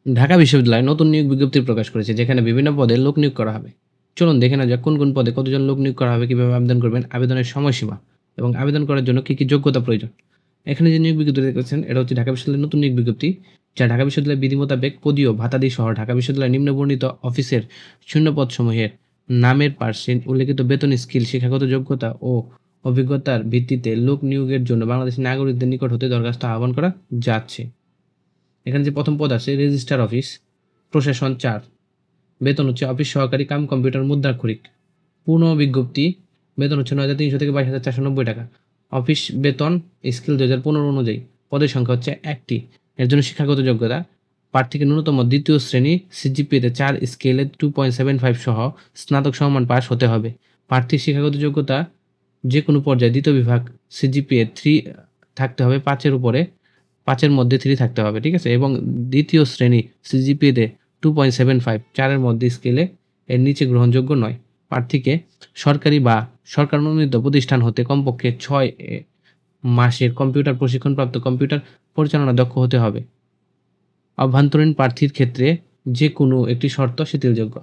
ঢাকা বিশ্ববিদ্যালয় নতুন নিয়োগ বিজ্ঞপ্তি প্রকাশ করেছে, যেখানে বিভিন্ন পদে লোক নিয়োগ করা হবে। চলুন দেখে নেওয়া যাক কোন কোন পদে কতজন লোক নিয়োগ করা হবে, কিভাবে আবেদন করবেন, আবেদনের সময়সীমা এবং আবেদন করার জন্য কি যোগ্যতা প্রয়োজন। এখানে যে নিয়োগ বিজ্ঞপ্তি দেখছেন, এটা হচ্ছে ঢাকা বিশ্ববিদ্যালয়ের নতুন নিয়োগ বিজ্ঞপ্তি, যা ঢাকা বিশ্ববিদ্যালয়ের বিধি মোতাবেক পদীয় ভাতাদি সহ ঢাকা বিশ্ববিদ্যালয়ের নিম্নবর্ণিত অফিসের শূন্য পদসমূহের নামের পাশে উল্লেখিত বেতন, স্কিল, শিক্ষাগত যোগ্যতা ও অভিজ্ঞতার ভিত্তিতে লোক নিয়োগের জন্য বাংলাদেশের নাগরিকদের নিকট হতে দরখাস্ত আহ্বান করা যাচ্ছে। এখানে যে প্রথম পদ আছে রেজিস্ট্রার অফিস, প্রশাসন ৪, বেতন হচ্ছে অফিস সহকারী কাম কম্পিউটার মুদ্রাক্ষরিক। পূর্ণ বিজ্ঞপ্তি, বেতন হচ্ছে ৯,৩০০ থেকে ২২,৪৯০ টাকা। অফিস বেতন স্কেল ২০১৫ অনুযায়ী। পদের সংখ্যা হচ্ছে ১টি। এর জন্য শিক্ষাগত যোগ্যতা, প্রার্থীকে ন্যূনতম দ্বিতীয় শ্রেণী সিজিপিএতে ৪ স্কেলে 2.75 সহ স্নাতক সমমান পাস হতে হবে। প্রার্থীর শিক্ষাগত যোগ্যতা যে কোনো পর্যায়ে দ্বিতীয় বিভাগ সিজিপিএ 3 থাকতে হবে, 5-এর মধ্যে 3 থাকতে হবে, ঠিক আছে? এবং দ্বিতীয় শ্রেণী সিজিপিএতে 2.75, 4-এর মধ্যে স্কেলে এর নিচে গ্রহণযোগ্য নয়। প্রার্থীকে সরকারি বা সরকার মনোনীত প্রতিষ্ঠান হতে কমপক্ষে 6 মাসের কম্পিউটার প্রশিক্ষণপ্রাপ্ত কম্পিউটার পরিচালনা দক্ষ হতে হবে। অভ্যন্তরীণ প্রার্থীর ক্ষেত্রে যে কোনো একটি শর্ত শিথিলযোগ্য।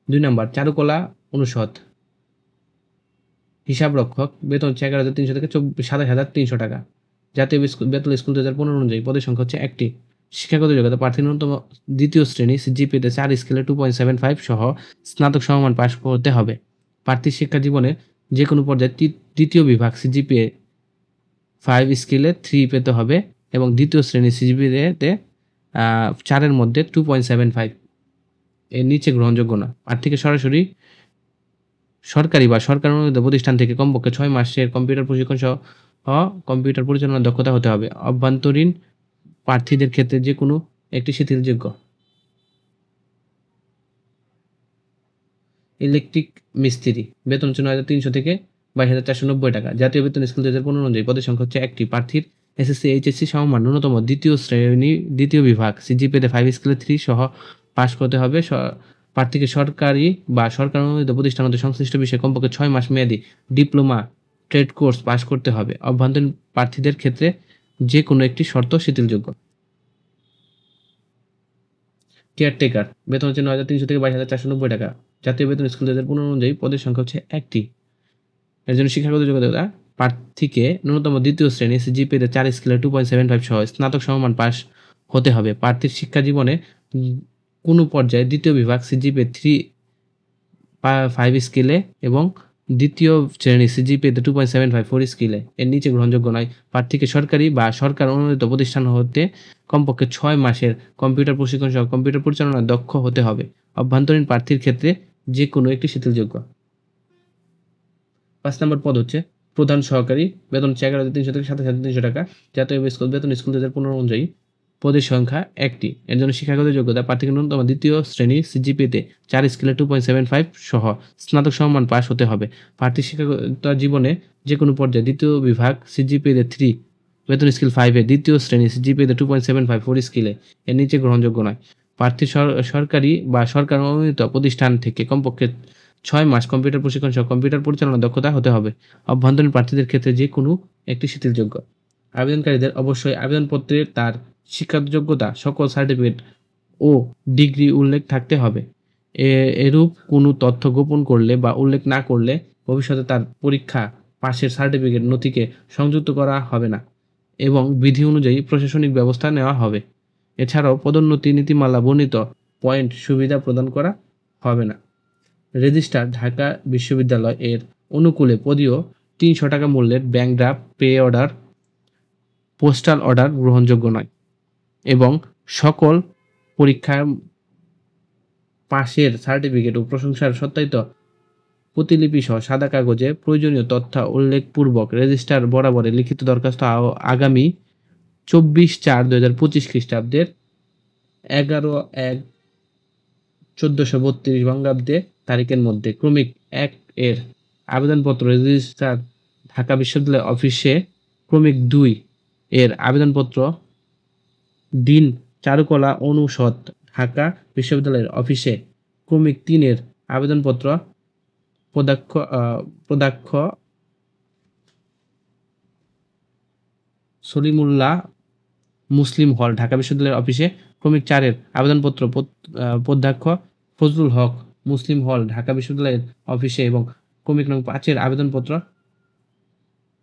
২ নম্বর, চারুকলা অনুষদ হিসাবরক্ষক, বেতন হচ্ছে ১১,৩০০ থেকে ২৭,৩০০ টাকা। জাতীয় বেতন স্কুল ২০১৫ অনুযায়ী। পদের সংখ্যা হচ্ছে ১টি। শিক্ষাগত যোগ্যতা, প্রার্থী ন্যূনতম দ্বিতীয় শ্রেণী সিজিপিএতে ৪ স্কেলে 2.75 সহ স্নাতক সমমান পাস করতে হবে। প্রার্থীর শিক্ষা জীবনের যে কোনো পর্যায়ে দ্বিতীয় বিভাগ সিজিপিএ 5 স্কেলে 3 পেতে হবে এবং দ্বিতীয় শ্রেণী সিজিপিএতে 4-এর মধ্যে 2.75 এর নিচে গ্রহণযোগ্য না। প্রার্থীকে সরাসরি সরকারি বা সরকার অনুমোদিত প্রতিষ্ঠান থেকে কমপক্ষে 6 মাসের কম্পিউটার প্রশিক্ষণ সহ কম্পিউটার পরিচালনার দক্ষতা হতে হবে। অভ্যন্তরীণ প্রার্থীদের ক্ষেত্রে যে কোনো একটি শিথিলযোগ্য। ইলেকট্রিক মিস্ত্রি, বেতন হচ্ছে ৯,৩০০ থেকে ২২,৪৯০ টাকা। জাতীয় বেতন স্কেল ২০১৫ অনুযায়ী। পদের সংখ্যা হচ্ছে ১টি। প্রার্থীর এসএসসি, এইচএসসি সমমান ন্যূনতম দ্বিতীয় শ্রেণী দ্বিতীয় বিভাগ সিজিপিএতে 5 স্কেলে 3 সহ পাস করতে হবে। প্রার্থীকে সরকারি বা সরকার অনুমোদিত প্রতিষ্ঠান হতে সংশ্লিষ্ট বিষয়ে কমপক্ষে 6 মাস মেয়াদী ডিপ্লোমা ট্রেড কোর্স পাস করতে হবে। অভ্যন্তরীণ প্রার্থীদের ক্ষেত্রে যে কোনো একটি শর্ত শিথিলযোগ্য। কেয়ারটেকার, বেতন হচ্ছে ৯,৩০০ থেকে ২২,৪৯০ টাকা। জাতীয় বেতন স্কেল ২০১৫ অনুযায়ী। পদের সংখ্যা হচ্ছে ১টি। এর জন্য শিক্ষাগত যোগ্যতা, প্রার্থীকে ন্যূনতম দ্বিতীয় শ্রেণী সিজিপিএতে ৪ স্কেলে 2.75 সহ স্নাতক সমমান পাস হতে হবে। প্রার্থীর শিক্ষা জীবনে কোনো পর্যায়ে দ্বিতীয় বিভাগ সিজিপিএ 5 স্কেলে এবং দ্বিতীয় শ্রেণী সিজিপিএতে 2.75 4 স্কেলে এর নিচে গ্রহণযোগ্য নয়। প্রার্থীকে সরকারি বা সরকার অনুমোদিত প্রতিষ্ঠান হতে কমপক্ষে 6 মাসের কম্পিউটার প্রশিক্ষণ সহ কম্পিউটার পরিচালনায় দক্ষ হতে হবে। অভ্যন্তরীণ প্রার্থীর ক্ষেত্রে যে কোনো একটি শিথিলযোগ্য। ৫ নম্বর পদ হচ্ছে প্রধান সহকারী, বেতন হচ্ছে ১১,৩০০ থেকে ২৭,৩০০ টাকা। জাতীয় বেতন স্কুল ২০১৫ অনুযায়ী। পদের সংখ্যা ১টি। এর জন্য শিক্ষাগত যোগ্যতা, প্রার্থীকে ন্যূনতম দ্বিতীয় শ্রেণী সিজিপিএতে ৪ স্কেলে 2.75 সহ স্নাতক সমমান পাস হতে হবে। প্রার্থীর শিক্ষাগত জীবনে যে কোনো পর্যায়ে দ্বিতীয় বিভাগ সিজিপিএতে 3, বেতন স্কেল 5 এ দ্বিতীয় শ্রেণী সিজিপিএতে 2.75 4 স্কেলে এর নিচে গ্রহণযোগ্য নয়। প্রার্থী সরকারি বা সরকার অনুমোদিত প্রতিষ্ঠান থেকে কমপক্ষে 6 মাস কম্পিউটার প্রশিক্ষণ সহ কম্পিউটার পরিচালনার দক্ষতা হতে হবে। অভ্যন্তরীণ প্রার্থীদের ক্ষেত্রে যে কোনো একটি শিথিলযোগ্য। আবেদনকারীদের অবশ্যই আবেদনপত্রে তার শিক্ষাগত যোগ্যতা, সকল সার্টিফিকেট ও ডিগ্রি উল্লেখ থাকতে হবে। এরূপ কোনো তথ্য গোপন করলে বা উল্লেখ না করলে ভবিষ্যতে তার পরীক্ষা পাসের সার্টিফিকেট নথিকে সংযুক্ত করা হবে না এবং বিধি অনুযায়ী প্রশাসনিক ব্যবস্থা নেওয়া হবে। এছাড়াও পদোন্নতি নীতিমালা বর্ণিত পয়েন্ট সুবিধা প্রদান করা হবে না। রেজিস্ট্রার, ঢাকা বিশ্ববিদ্যালয় এর অনুকূলে পদীয় ৩০০ টাকা মূল্যের bank draft, pay order, postal order গ্রহণযোগ্য নয় এবং সকল পরীক্ষায় পাশের সার্টিফিকেট ও প্রশংসার সত্যায়িত প্রতিলিপি সহ সাদা কাগজে প্রয়োজনীয় তথ্য উল্লেখপূর্বক রেজিস্ট্রার বরাবরে লিখিত দরখাস্ত আগামী 24/4/2025 খ্রিস্টাব্দের 11/1/1432 বঙ্গাব্দে তারিখের মধ্যে ক্রমিক ১ এর আবেদনপত্র রেজিস্ট্রার ঢাকা বিশ্ববিদ্যালয় অফিসে, ক্রমিক ২ এর আবেদনপত্র ডিন চারুকলা অনুষদ ঢাকা বিশ্ববিদ্যালয়ের অফিসে, ক্রমিক ৩ এর আবেদনপত্র প্রদাক্ষ সলিমুল্লাহ মুসলিম হল, ঢাকা বিশ্ববিদ্যালয়ের অফিসে ক্রমিক 4 এর আবেদনপত্র পদ্মাধ্যক্ষ ফজলুল হক, মুসলিম হল, ঢাকা বিশ্ববিদ্যালয়ের অফিসে এবং ক্রমিক নং 5 এর আবেদনপত্র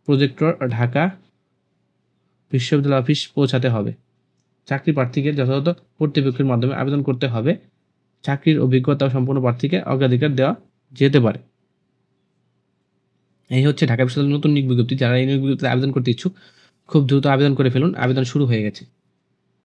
প্রজেক্টর, ঢাকা বিশ্ববিদ্যালয় অফিস পৌঁছাতে হবে। চাকরি প্রার্থীকে যথাযথ কর্তৃপক্ষের মাধ্যমে আবেদন করতে হবে। চাকরির অভিজ্ঞতা সম্পন্ন প্রার্থীকে অগ্রাধিকার দেওয়া যেতে পারে। এই হচ্ছে ঢাকা বিশ্ববিদ্যালয়ের নতুন নিয়োগ বিজ্ঞপ্তি। যারা এই নিয়োগ বিজ্ঞপ্তিতে আবেদন করতে ইচ্ছুক খুব দ্রুত আবেদন করে ফেলুন। আবেদন শুরু হয়ে গেছে।